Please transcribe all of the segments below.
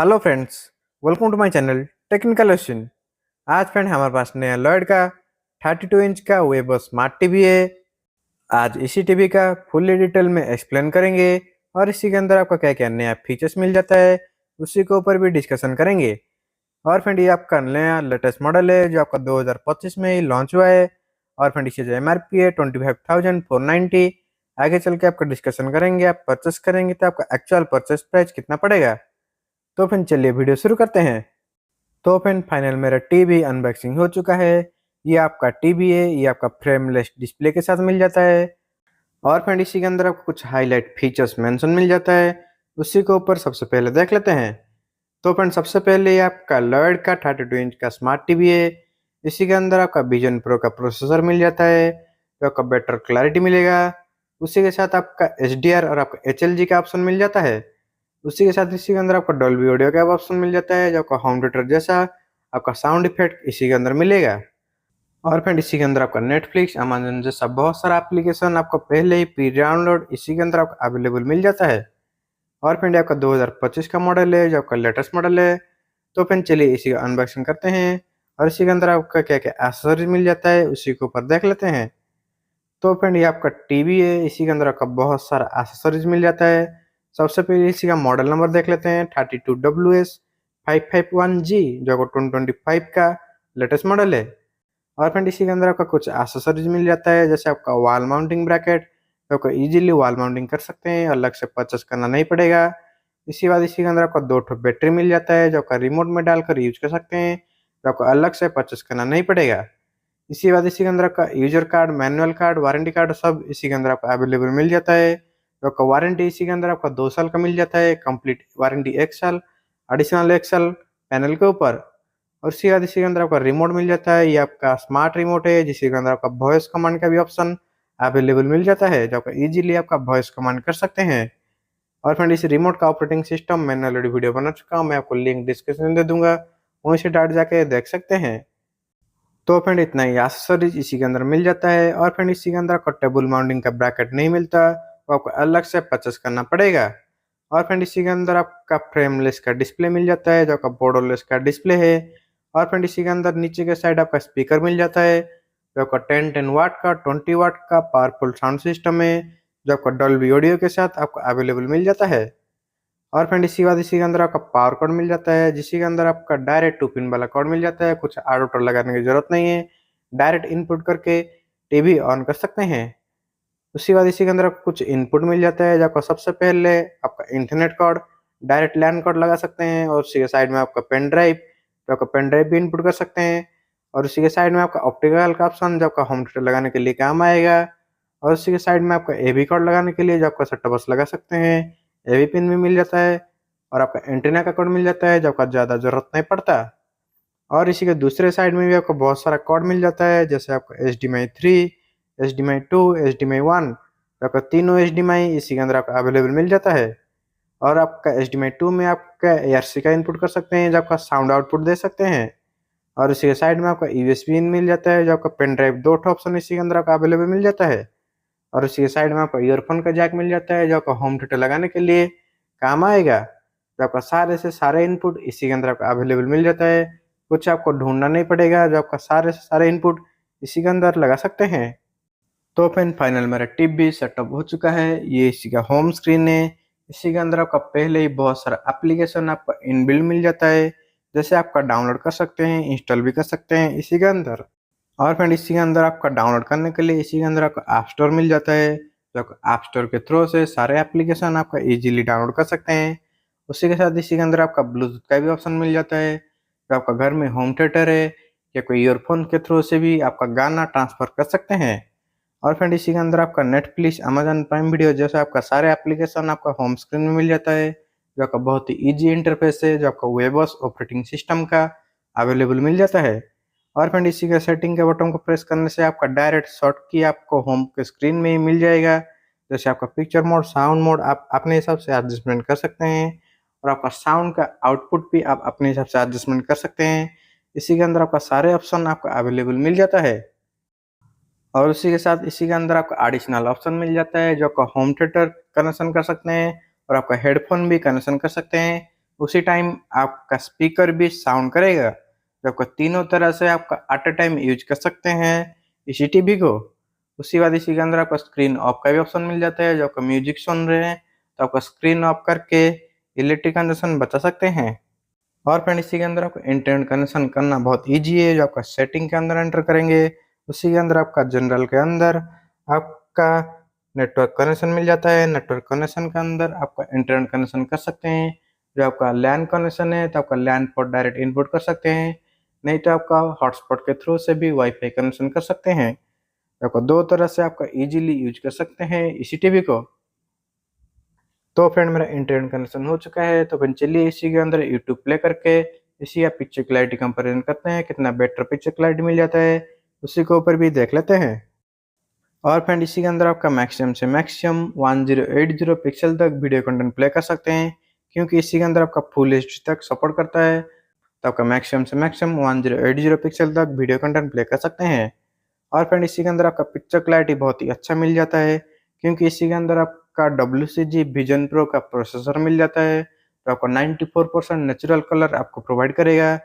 Hello friends, welcome to my channel technical question. आज friend हमारे पास नया लॉयड का 32 इंच का वेब स्मार्ट टीवी है। आज इसी टीवी का फुल डिटेल में एक्सप्लेन करेंगे और इसी के अंदर आपका क्या क्या नया फीचर्स मिल जाता है उसी के ऊपर भी डिस्कशन करेंगे। और फ्रेंड ये आपका नया लेटेस्ट मॉडल है जो आपका 2025 में ही लॉन्च हुआ है। और फ्रेंड इसकी जो MRP है 25,490। आगे चल के आपका डिस्कशन करेंगे, आप परचेस करेंगे तो आपका एक्चुअल परचेस प्राइस कितना पड़ेगा। तो फिर चलिए वीडियो शुरू करते हैं। तो फ्रेंड फाइनल मेरा टीवी अनबॉक्सिंग हो चुका है। ये आपका टीवी है, ये आपका फ्रेमलेस डिस्प्ले के साथ मिल जाता है। और फ्रेंड इसी के अंदर आपको कुछ हाईलाइट फीचर्स मेंशन मिल जाता है, उसी के ऊपर सबसे पहले देख लेते हैं। तो फ्रेंड सबसे पहले ये आपका लॉयड का 32 इंच का स्मार्ट टीवी है। इसी के अंदर आपका विजन प्रो का प्रोसेसर मिल जाता है, तो आपका बेटर क्लैरिटी मिलेगा। उसी के साथ आपका HDR और आपका HLG का ऑप्शन मिल जाता है। उसी के साथ इसी के अंदर आपको डॉल्बी ऑडियो का ऑप्शन मिल जाता है, जो आपका होम थिएटर जैसा आपका साउंड इफेक्ट इसी के अंदर मिलेगा। और फ्रेंड इसी के अंदर आपका नेटफ्लिक्स, अमेजन जैसा बहुत सारा एप्लीकेशन आपको पहले ही प्री डाउनलोड इसी के अंदर आपको अवेलेबल मिल जाता है। और फ्रेंड आपका 2025 का मॉडल है, जो आपका लेटेस्ट मॉडल है। तो फ्रेंड चलिए इसी का अनबॉक्सिंग करते हैं और इसी के अंदर आपका क्या क्या एक्सेसरीज मिल जाता है उसी के ऊपर देख लेते हैं। तो फ्रेंड ये आपका टीवी है, इसी के अंदर आपका बहुत सारा एक्सेसरीज मिल जाता है। सबसे पहले इसी का मॉडल नंबर देख लेते हैं, 32WS551G, जो आपको 2025 का लेटेस्ट मॉडल है। और फ्रेंड इसी के अंदर आपका कुछ एक्सेसरीज मिल जाता है, जैसे आपका वॉल माउंटिंग ब्रैकेट, तो आपको इजीली वॉल माउंटिंग कर सकते हैं, अलग से परचेस करना नहीं पड़ेगा। इसी बाद इसी के अंदर आपका 2 बैटरी मिल जाता है, जो आपका रिमोट में डालकर यूज कर सकते हैं, तो आपको अलग से परचेस करना नहीं पड़ेगा। इसी बाद इसी के अंदर आपका user card, manual card, warranty card सब इसी के अंदर आपको अवेलेबल मिल जाता है। तो आपका वारंटी इसी के अंदर आपका 2 साल का मिल जाता है, कंप्लीट वारंटी 1 साल, एडिशनल 1 साल पैनल के ऊपर। और उसके बाद इसी के अंदर आपका रिमोट मिल जाता है, ये आपका स्मार्ट रिमोट है जिसके अंदर आपका वॉइस कमांड का भी ऑप्शन अवेलेबल मिल जाता है, जो आपका इजीली आपका वॉइस कमांड कर सकते हैं। और फ्रेंड इस रिमोट का ऑपरेटिंग सिस्टम मैंने ऑलरेडी वीडियो बना चुका हूँ, मैं आपको लिंक डिस्क्रिप्शन में दे दूंगा, वहीं से डायरेक्ट जाके देख सकते हैं। तो फ्रेंड इतना ही एक्सेसरीज इसी के अंदर मिल जाता है। और फ्रेंड इसी के अंदर आपको टेबल माउंटिंग का ब्रैकेट नहीं मिलता, वो आपको अलग से परचेस करना पड़ेगा। और फ्रेंड इसी के अंदर आपका फ्रेमलेस का डिस्प्ले मिल जाता है, जो आपका बॉर्डरलेस का डिस्प्ले है। और फ्रेंड इसी के अंदर नीचे के साइड आपका स्पीकर मिल जाता है, जो आपका 10 वाट का 20 वाट का पावरफुल साउंड सिस्टम है, जो आपका डॉल्बी ऑडियो के साथ आपको अवेलेबल मिल जाता है। और फ्रेंड इसी के बाद इसी के अंदर आपका पावर कॉर्ड मिल जाता है, जिसके के अंदर आपका डायरेक्ट 2 पिन वाला कॉर्ड मिल जाता है, कुछ एडाप्टर लगाने की जरूरत नहीं है, डायरेक्ट इनपुट करके टीवी ऑन कर सकते हैं। उसके बाद इसी के अंदर आपको कुछ इनपुट मिल जाता है, जो आपका सबसे पहले आपका इंटरनेट कॉर्ड, डायरेक्ट लैन कॉर्ड लगा सकते हैं। और उसी के साइड में आपका पेन ड्राइव, तो आपका पेन ड्राइव भी इनपुट कर सकते हैं। और उसी के साइड में आपका ऑप्टिकल का ऑप्शन, जो आपका होम थिएटर लगाने के लिए काम आएगा। और उसी के साइड में आपका AV कॉर्ड लगाने के लिए, जो आपका सेट टॉप बॉक्स लगा सकते हैं, AV पिन भी मिल जाता है। और आपका एंटीना का कॉर्ड मिल जाता है, जो आपका ज़्यादा ज़रूरत नहीं पड़ता। और इसी के दूसरे साइड में भी आपको बहुत सारा कॉर्ड मिल जाता है, जैसे आपका HDMI 3, HDMI 2, HDMI 1, तो आपका तीनों HDMI इसी के अंदर आपका अवेलेबल मिल जाता है। और आपका HDMI 2 में आपका ARC का इनपुट कर सकते हैं, जो आपका साउंड आउटपुट दे सकते हैं। और इसी के साइड में आपका USB इन मिल जाता है, जो आपका पेन ड्राइव 2 ऑप्शन इसी के अंदर आपका अवेलेबल मिल जाता है। और इसी के साइड में आपका ईयरफोन का जैक मिल जाता है, जो आपका होम थिएटर लगाने के लिए काम आएगा। तो आपका सारे से सारे इनपुट इसी के अंदर आपका अवेलेबल मिल जाता है, कुछ आपको ढूंढना नहीं पड़ेगा, जो आपका सारे से सारे इनपुट इसी के अंदर लगा सकते हैं। तो फ्रेंड फाइनल मेरा टीवी सेटअप हो चुका है, ये इसी का होम स्क्रीन है। इसी के अंदर आपका पहले ही बहुत सारा एप्लीकेशन आपका इनबिल्ट मिल जाता है, जैसे आपका डाउनलोड कर सकते हैं, इंस्टॉल भी कर सकते हैं इसी के अंदर। और फ्रेंड इसी के अंदर आपका डाउनलोड करने के लिए इसी के अंदर आपका ऐप स्टोर मिल जाता है, जो आपका ऐप स्टोर के थ्रू से सारे एप्लीकेशन आपका इजीली डाउनलोड कर सकते हैं। उसी के साथ इसी के अंदर आपका ब्लूटूथ का भी ऑप्शन मिल जाता है, जो आपका घर में होम थिएटर है या कोई ईयरफोन के थ्रू से भी आपका गाना ट्रांसफर कर सकते हैं। और फ्रेंड इसी के अंदर आपका नेटफ्लिक्स, अमेजन प्राइम वीडियो जैसा आपका सारे एप्लीकेशन आपका होम स्क्रीन में मिल जाता है, जो आपका बहुत ही ईजी इंटरफेस है, जो आपका वेबॉस ऑपरेटिंग सिस्टम का अवेलेबल मिल जाता है। और फ्रेंड इसी का सेटिंग के बटन को प्रेस करने से आपका डायरेक्ट शॉर्ट की आपको होम के स्क्रीन में ही मिल जाएगा, जैसे आपका पिक्चर मोड, साउंड मोड आप अपने हिसाब से एडजस्टमेंट कर सकते हैं। और आपका साउंड का आउटपुट भी आप अपने हिसाब से एडजस्टमेंट कर सकते हैं। इसी के अंदर आपका सारे ऑप्शन आपको अवेलेबल मिल जाता है। और उसी के साथ इसी के अंदर आपका एडिशनल ऑप्शन मिल जाता है, जो आपका होम थिएटर कनेक्शन कर सकते हैं और आपका हेडफोन भी कनेक्शन कर सकते हैं, उसी टाइम आपका स्पीकर भी साउंड करेगा। जो आपको तीनों तरह से आपका एट अ टाइम यूज कर सकते हैं इसी टीवी को। उसी बाद इसी के अंदर आपको स्क्रीन ऑफ का भी ऑप्शन मिल जाता है। जो आपका म्यूजिक सुन रहे हैं तो आपको स्क्रीन ऑफ करके इलेक्ट्रिक कंजप्शन बचा सकते हैं। और फ्रेंड इसी के अंदर आपको इंटरनेट कनेक्शन करना बहुत ईजी है। जो आपका सेटिंग के अंदर एंटर करेंगे उसी के अंदर आपका जनरल के अंदर आपका नेटवर्क कनेक्शन मिल जाता है। नेटवर्क कनेक्शन के अंदर आपका इंटरनेट कनेक्शन कर सकते हैं। जो आपका लैन कनेक्शन है तो आपका लैन पोर्ट डायरेक्ट इनपुट कर सकते हैं, नहीं तो आपका हॉटस्पॉट के थ्रू से भी वाईफाई कनेक्शन कर सकते हैं। आपको दो तरह से आपका इजीली यूज कर सकते हैं इसी टीवी को। तो फ्रेंड मेरा इंटरनेट कनेक्शन हो चुका है, तो फिर चलिए इसी के अंदर यूट्यूब प्ले करके इसी या पिक्चर क्लैरिटी कंपेरिजन करते हैं, कितना बेटर पिक्चर क्लैरिटी मिल जाता है उसी के ऊपर भी देख लेते हैं। और फ्रेंड इसी के अंदर आपका मैक्सिमम से मैक्सिमम 1080 पिक्सल तक वीडियो कंटेंट प्ले कर सकते हैं, क्योंकि इसी के अंदर आपका फुल एच तक सपोर्ट करता है। तो आपका मैक्सिमम से मैक्सिमम 1080 पिक्सल तक वीडियो कंटेंट प्ले कर सकते हैं। और फ्रेंड इसी के अंदर आपका पिक्चर क्लैरिटी बहुत ही अच्छा मिल जाता है, क्योंकि इसी के अंदर आपका WCG विजन प्रो का प्रोसेसर मिल जाता है। तो आपको 94% नेचुरल कलर आपको प्रोवाइड करेगा।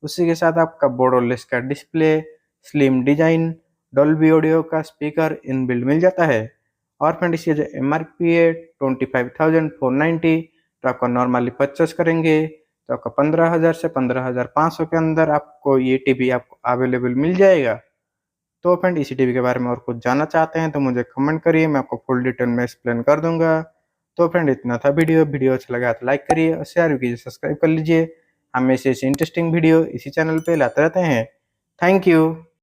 उसी के साथ आपका बोर्डलेस का display, slim design, Dolby audio का स्पीकर इनबिल्ट मिल जाता है। और फ्रेंड इसकी जो MRP है 25,490, तो आपको नॉर्मली परचेस करेंगे तो आपका 15,000 से 15,500 के अंदर आपको ये टीवी आपको अवेलेबल मिल जाएगा। तो फ्रेंड इसी टीवी के बारे में और कुछ जानना चाहते हैं तो मुझे कमेंट करिए, मैं आपको फुल डिटेल में एक्सप्लेन कर दूंगा। तो फ्रेंड इतना था वीडियो अच्छा लगा तो लाइक करिए और शेयर भी कीजिए, सब्सक्राइब कर लीजिए। हम ऐसे इंटरेस्टिंग वीडियो इसी चैनल पे लाते रहते हैं। Thank you.